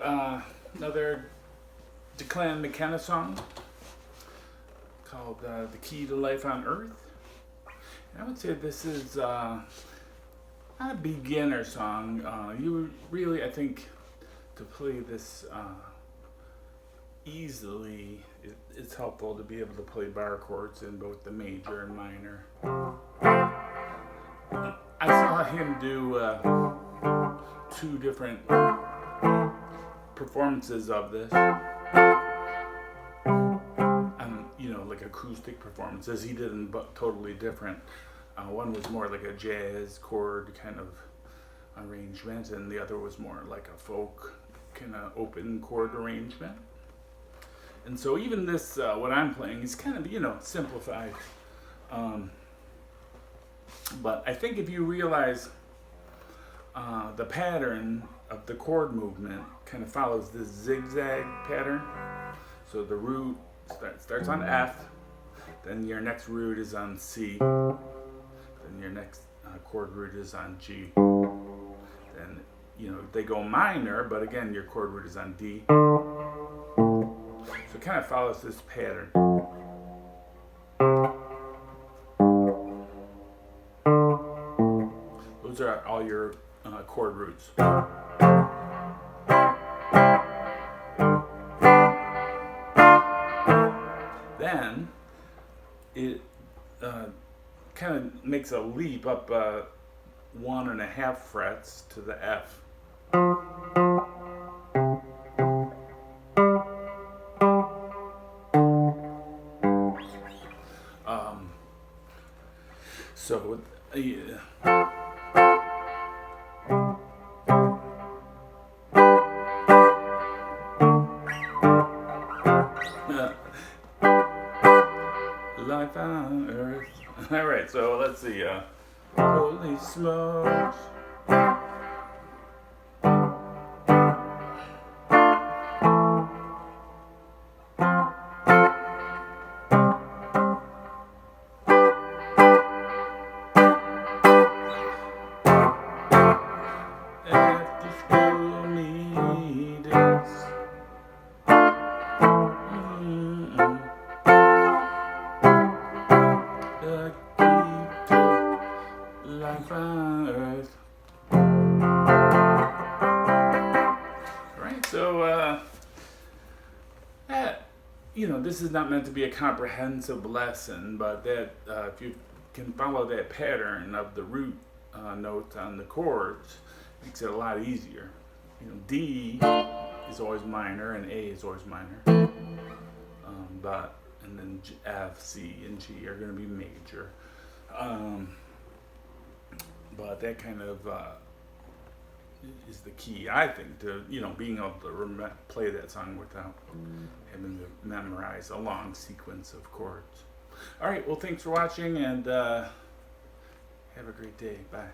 Another Declan McKenna song called The Key to Life on Earth. And I would say this is not a beginner song. You really, I think, to play this easily, it's helpful to be able to play bar chords in both the major and minor. I saw him do two different performances of this, like acoustic performances. He did them totally different. One was more like a jazz chord kind of arrangement, and the other was more like a folk kind of open chord arrangement. And so even this, what I'm playing, is kind of, simplified. But I think if you realize the pattern of the chord movement kind of follows this zigzag pattern. So the root starts on F, then your next root is on C, then your next chord root is on G. Then, they go minor, but again, your chord root is on D. So it kind of follows this pattern. Those are all your chord roots. Then it kind of makes a leap up 1.5 frets to the F. So life on earth. All right, so let's see. Holy smokes. After school meetings. The key to life on earth. Right, so this is not meant to be a comprehensive lesson, but that if you can follow that pattern of the root notes on the chords, it makes it a lot easier. D is always minor and A is always minor, and then F, C, and G are going to be major. But that kind of is the key, I think, to being able to play that song without having to memorize a long sequence of chords. All right, well, thanks for watching, and have a great day. Bye.